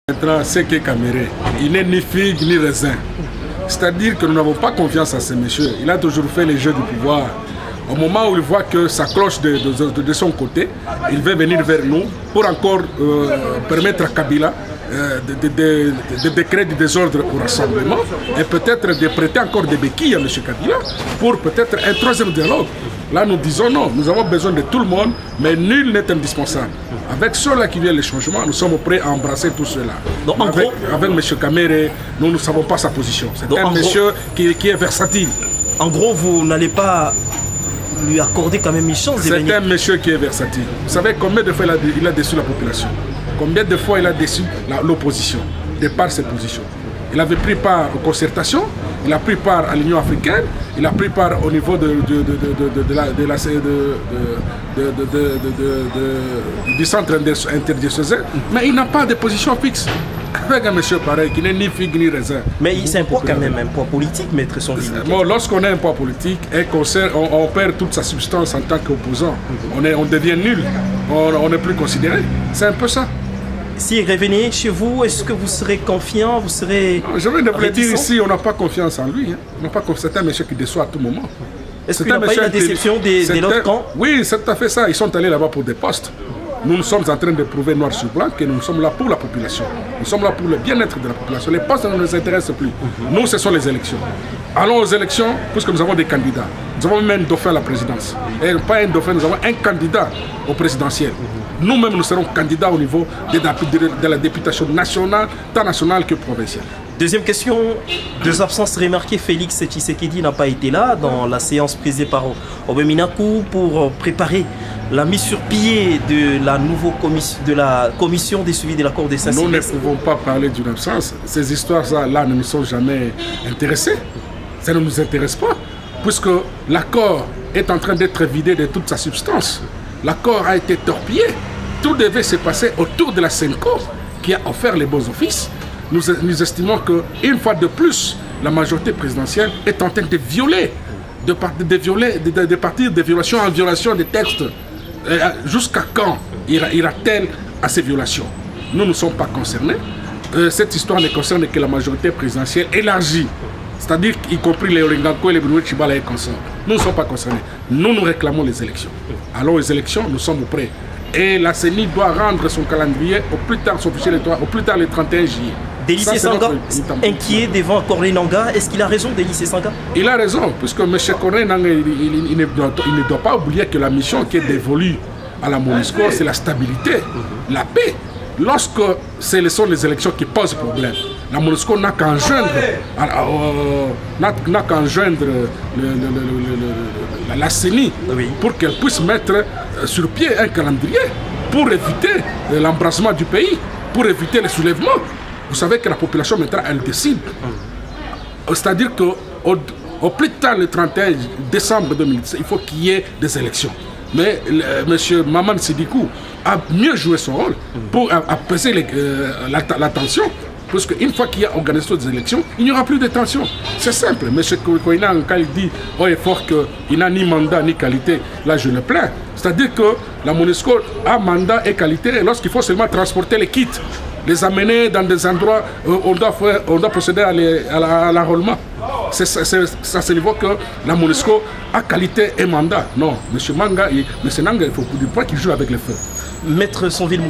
Maintenant, c'est que Caméré, il n'est ni figue ni raisin. C'est-à-dire que nous n'avons pas confiance à ce monsieur. Il a toujours fait les jeux du pouvoir. Au moment où il voit que ça cloche de son côté, il veut venir vers nous pour encore permettre à Kabila de créer du désordre au rassemblement et peut-être de prêter encore des béquilles à M. Kabila pour peut-être un troisième dialogue. Là, nous disons non, nous avons besoin de tout le monde, mais nul n'est indispensable. Avec ceux-là qui viennent les changements, nous sommes prêts à embrasser tout cela. Donc, avec M. Caméré, nous ne savons pas sa position. C'est un monsieur qui est versatile. En gros, vous n'allez pas lui accorder quand même une chance de venir. C'est un monsieur qui est versatile. Vous savez combien de fois il a déçu la population? Combien de fois il a déçu l'opposition de par ses positions? Il avait pris part aux concertations, il a pris part à l'Union africaine, il a pris part au niveau du centre interdiocésain, mais il n'a pas de position fixe. Avec un monsieur pareil qui n'est ni figue ni raisin. Mais c'est un poids quand même, un poids politique, maître son vie. Bon, lorsqu'on a un poids politique et on perd toute sa substance en tant qu'opposant, on devient nul, on n'est plus considéré. C'est un peu ça. S'il revenait chez vous, est-ce que vous serez confiant, vous serez... Non, je viens de vous le dire ici, on n'a pas confiance en lui. Hein. C'est un monsieur qui déçoit à tout moment. Est-ce qu'il n'a pas eu la déception de l'autre camp? Oui, c'est tout à fait ça. Ils sont allés là-bas pour des postes. Nous sommes en train de prouver noir sur blanc que nous sommes là pour la population. Nous sommes là pour le bien-être de la population. Les postes ne nous intéressent plus. Nous, ce sont les élections. Allons aux élections, puisque nous avons des candidats. Nous avons même un dauphin à la présidence. Et pas un dauphin, nous avons un candidat au présidentiel. Nous-mêmes, nous serons candidats au niveau de la députation nationale, tant nationale que provinciale. Deuxième question, deux absences remarquées. Félix Tshisekedi n'a pas été là dans la séance présidée par Obeminaku pour préparer la mise sur pied de la commission des suivis de l'accord de Saint-Sylvestre. Nous ne pouvons pas parler d'une absence. Ces histoires-là ne nous sont jamais intéressées. Ça ne nous intéresse pas, puisque l'accord est en train d'être vidé de toute sa substance. L'accord a été torpillé. Tout devait se passer autour de la Senco qui a offert les bons offices. Nous estimons qu'une fois de plus, la majorité présidentielle est en train de violer, de partir de violation en violation des textes. Jusqu'à quand ira-t-elle à ces violations? Nous ne sommes pas concernés. Cette histoire ne concerne que la majorité présidentielle élargie. C'est-à-dire y compris les Oringanko et les Bruno Chibala et consorts. Nous ne sommes pas concernés. Nous réclamons les élections. Allons aux élections, nous sommes prêts. Et la CENI doit rendre son calendrier au plus tard, son fichier électoral, au plus tard le 31 juillet. Délice Sanga, inquiet devant Corneille Nangaa, est-ce qu'il a raison, Délice Sanga? Il a raison, puisque M. Corneille Nangaa, il ne doit pas oublier que la mission qui est dévolue à la MONUSCO, c'est la stabilité, la paix. Lorsque ce sont les élections qui posent problème, la MONUSCO n'a qu'à enjoindre la CENI pour qu'elle puisse mettre sur pied un calendrier pour éviter l'embrasement du pays, pour éviter les soulèvements. Vous savez que la population maintenant, elle décide. C'est-à-dire qu'au plus tard, le 31 décembre 2017, il faut qu'il y ait des élections. Mais M. Maman Sidikou a mieux joué son rôle pour apaiser la tension. Parce qu'une fois qu'il y a organisé des élections, il n'y aura plus de tension. C'est simple. M. Koina, quand il dit haut et fort qu'il n'a ni mandat ni qualité, là je le plains. C'est-à-dire que la MONUSCO a mandat et qualité lorsqu'il faut seulement transporter les kits, les amener dans des endroits où on doit procéder à l'enrôlement. C'est à ce niveau que la MONUSCO a qualité et mandat. Non, M. Nanga, il ne faut pas qu'il joue avec les feux. Maître Sonville